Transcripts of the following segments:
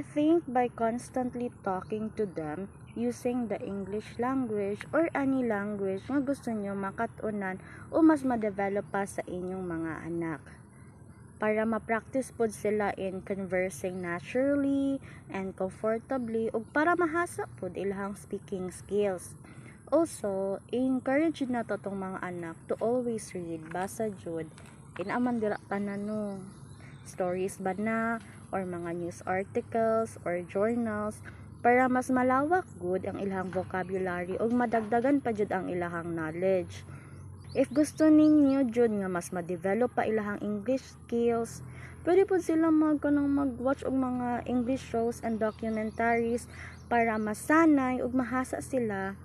I think by constantly talking to them using the English language or any language nga gusto nyo makatunan o mas ma-develop pa sa inyong mga anak. Para ma-practice pod sila in conversing naturally and comfortably ug para mahasa pod ilang speaking skills. Also, encourage na to tong mga anak to always read, basa jud, inaman dira tanan no. Stories ba na or mga news articles or journals para mas malawak good ang ilang vocabulary ug madagdagan pa jud ang ilang knowledge. If gusto ninyo jud nga mas ma-develop pa ilang English skills, pwede po sila mag-watch og mga English shows and documentaries para masanay ug mahasa sila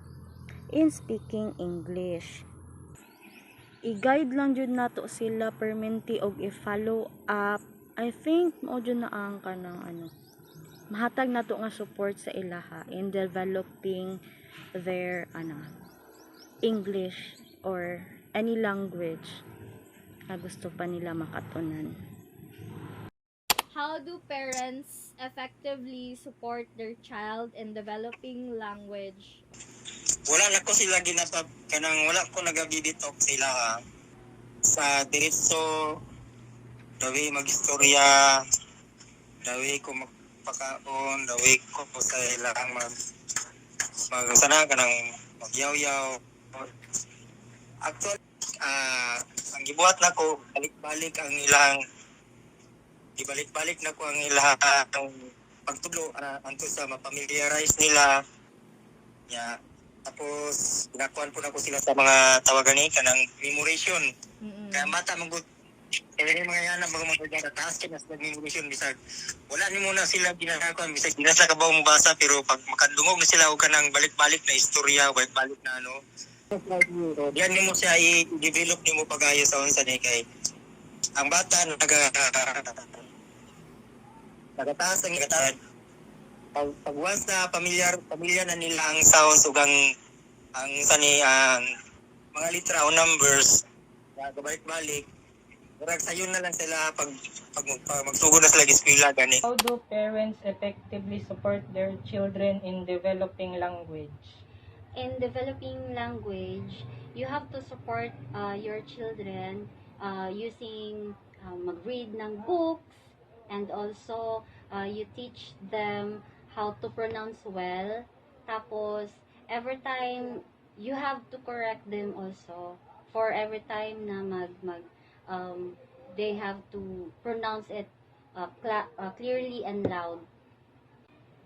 in speaking English. I-guide lang jud nato sila perminti og i-follow up. I think mao jud na ang kanang mahatag nato nga support sa ilaha in developing their English or any language na gusto pa nila makatunan. How do parents effectively support their child in developing language? Wala na ko sila ginatap kanang wala ko nagabibitok sila sa diretso dawi magistorya dawi ko magpakaon dawi ko sa ilang sana kanang magyaw-yaw. Actually ang gibuhat nako balik-balik ang ilang ibalik-balik na ko ang ilang pagtudlo anto sa mapamiliarize nila ya. Tapos ginakuan po na ko sila sa mga tawagan ni kanang memorization. Kaya bata magud kaya mga yan ang mga task na sa memorization bisag wala ni muna sila ginagawa bisag di na sila kabaw mo basa pero pag makadungog na sila og kanang balik-balik na istorya balik-balik na yan nimo siya i-develop nimo pagayo sa unsa ni kay ang bata nagataas ang nagataas pag once na pamilya na nila ang sounds ug ang mga litra o numbers gabalik-balik murag sayon na lang sila pag magsugod na sila eskwela gani. How do parents effectively support their children in developing language? In developing language, you have to support your children using mag-read ng books, and also you teach them how to pronounce well. Tapos every time you have to correct them also for every time na they have to pronounce it clearly and loud.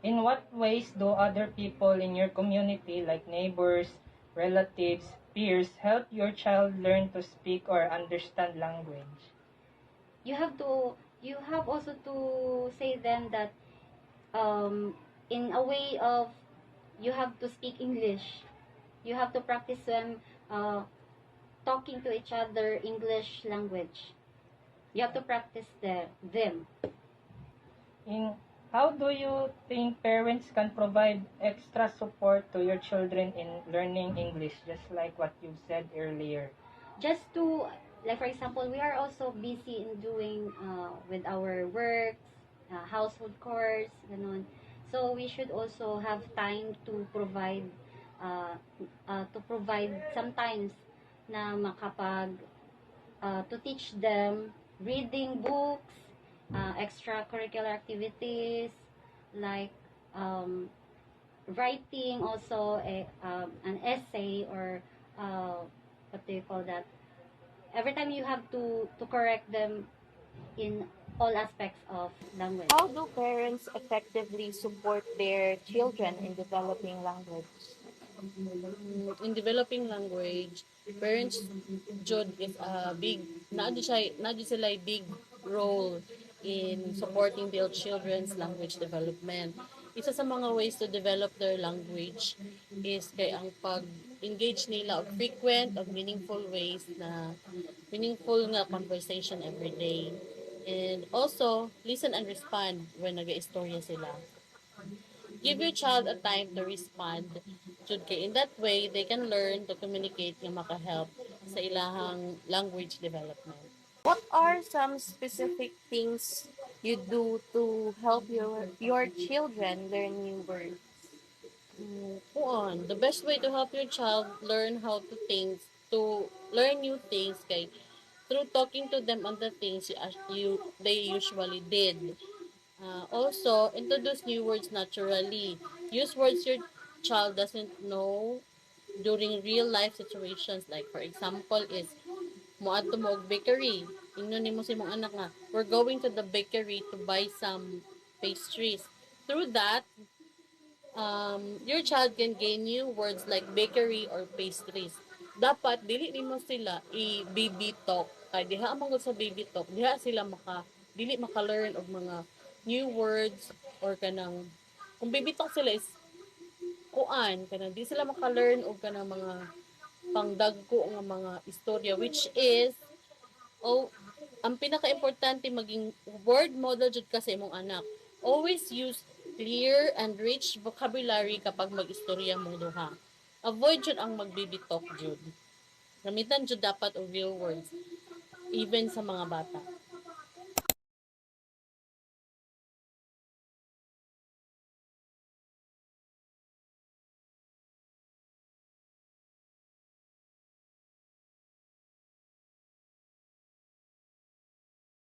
In what ways do other people in your community, like neighbors, relatives, peers, help your child learn to speak or understand language? You have also to say them that in a way of you have to speak English. You have to practice them talking to each other English language. You have to practice them. How do you think parents can provide extra support to your children in learning English, just like what you said earlier? Just to, like for example, we are also busy in doing with our works, household chores, ganun. So we should also have time to provide sometimes na to teach them reading books, extracurricular activities like writing also an essay or what do you call that? Every time you have to correct them in all aspects of language. How do parents effectively support their children in developing language? In developing language, parents jud is a big na sila big role in supporting their children's language development. Isa sa mga ways to develop their language is kay ang pag-engage nila of frequent of meaningful nga conversation every day. And also, listen and respond when nag-istorya sila. Give your child a time to respond. In that way, they can learn to communicate nga makahelp sa ilahang language development. What are some specific things you do to help your children learn new words? Kuan, the best way to help your child learn how to learn new things kay through talking to them on the things they usually did. Also, introduce new words naturally. Use words your child doesn't know during real life situations. Like for example is moadto mo og bakery. Ingnon nimo si mong anak nga, we're going to the bakery to buy some pastries. Through that, your child can gain new words like bakery or pastries. Dapat dili nimo sila i-baby talk. Kay diha man sa baby talk, diha sila dili maka-learn og mga new words or kanang kung baby talk sila is kuan kanang di sila maka-learn og kanang mga pangdagko nga mga istorya which is ang pinaka-importante maging word model jud ka sa imong anak. Always use clear and rich vocabulary kapag mag-istorya mong duha. Avoid jud ang mag-baby talk jud. Gamitan jud dapat og real words even sa mga bata.